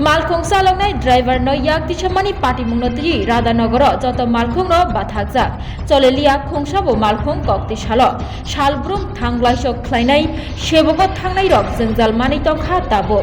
मालखं चालंनाय ड्राइभारनो याक दिसमानि पाटिमुंगनोतरि राधानगर जत मालखंनो बाथाकजाक चलेलिया खंसाबो मालखं कक्तिसालो सालब्रुम थांग्लायसो ख्लायनाय सेबोगो थांनाय रक जोंजाल मानि तंखा दाबो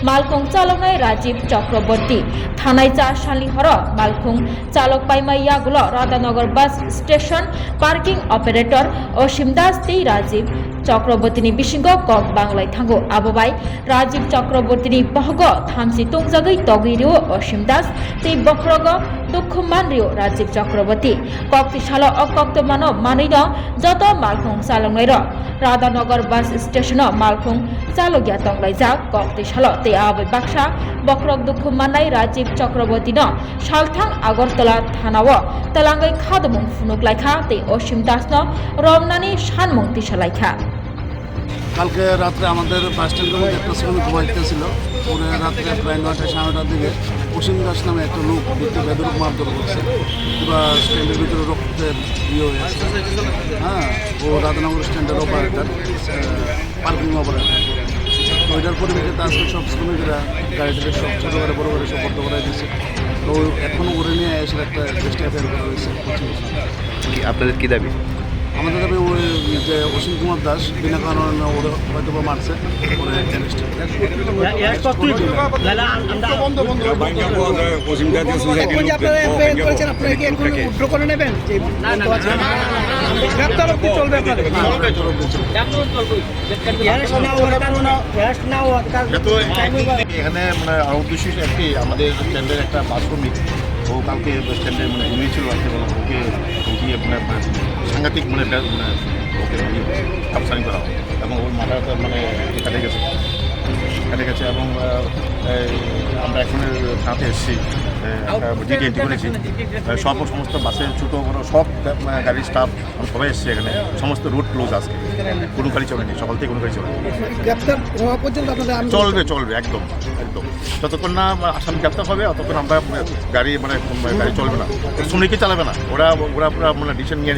मालखं चालंनाय राजीव चक्रवर्ती थानाय 4 सालनि हर मालखं चालक पाइमा यागुलो Radhanagar bus station parking operator Asim Das ती राजीव चक्रवर्तीनि बिसिंगो कक बांग्लाय थांगो आबोबाय राजीव चक्रवर्तीनि बहगो थामसि तंजागै तगिरियो असीम दास ती बख्रगो दुखमान रियो राजीव चक्रवर्ती कक्ति सालो अकक्तमानो मानैनो जत मालखं चालंनाय र राधानगर बस स्टेशन मालखं चालगिया तंग्लाय जा कक्ति सालो ते आबै बाक्सा बख्रग दुखमाननाय राजीव चक्रवर्ती न सालथां आगरतला थानाव तलांगै खादमुं फुनुकलायखा ते असीम दास न रमनानि सानमुं तिसालायखा কালকে রাত্রে আমাদের বাস স্ট্যান্ডের মধ্যে একটা শ্রমিক ঘুমাইতেছিল পরে রাত্রে প্রায় 9টা 9:30টার দিকে অসীম দাস নামে একটা লোক ভিতরে বেদরূপ মারধর করছে পুরো স্ট্যান্ডের ভিতরে রক্তের হয়ে আছে। হ্যাঁ, ও রাধানগর স্ট্যান্ডের অপারেটার পার্কিং অপারেটার। তো ওইটার পরিপ্রেক্ষিতে আজকে সব শ্রমিকরা গাড়িটাকে সব ছোটো করে বড়ো করে সব বদ্ধ করাই দিচ্ছে। তো এখনও করে নিয়ে এসে একটা রেজিস্ট্রি এফআইআর করা হয়েছে। আপনাদের কী দাবি? আমাদের তবে ওই যে অসীম কুমার দাস বিনা কারণে ওরা হয়তো বা মারছে ওরা এখানে মানে উদ্দেশ্য একটি আমাদের স্ট্যান্ডের একটা বাস শ্রমিক ও কালকে স্ট্যান্ডে মানে ঘুমিয়েছিল আর কি ওকে উঠিয়ে মানে সাংঘাতিক মানে ওকে কাপসানি করা হয় এবং ওর মাথাটা মানে কেটে গেছে এবং আমরা এখন থানাতে এসেছি ডিটি এন্ট্রি করেছি সমস্ত বাসে ছোটো বড়ো সব গাড়ির স্টাফ সবাই এসছে এখানে সমস্ত রুট ক্লোজ আজকে কোনো গাড়ি চলেনি সকাল থেকে কোনো গাড়ি চলেনি চলবে একদম যতক্ষণ না আসামি গ্রেপ্তার হবে ততক্ষণ আমরা গাড়ি গাড়ি চলবে না শ্রমিকই চালাবে না ওরা পুরো মানে ডিসিশন নিয়ে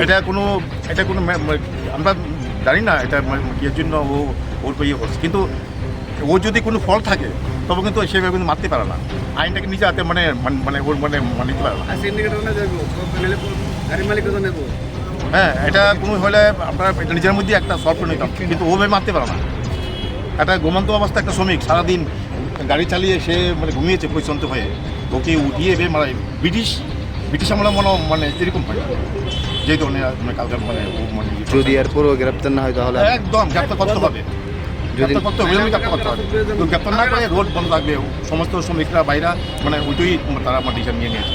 এটা কোনো আমরা জানি না এটা এর জন্য ওর ইয়ে করছে কিন্তু ও যদি কোনো ফল থাকে তবে কিন্তু সেভাবে কিন্তু মারতে পারে না আইনটাকে নিজে হাতে ওর মানিতে পারে না। হ্যাঁ, এটা কোনো হলে আপনার নিজের মধ্যে একটা সলভ করে নিতাম কিন্তু ওভাবে মারতে পারে না। একটা ঘুমন্ত অবস্থা একটা শ্রমিক সারাদিন গাড়ি চালিয়ে সে ঘুমিয়েছে পরিশ্রান্ত হয়ে ওকে উঠিয়ে ব্রিটিশ আমলে মানে এরকম হয় যেহেতু কালকে যদি এরপরও গ্রেপ্তার না হয় তাহলে একদম গ্রেপ্তার করতে হবে গ্রেপ্তার না করে রোড বন্ধ থাকবে সমস্ত শ্রমিকরা বাইরা ওইটাই তারা ডিসিশন নিয়ে নিয়েছে।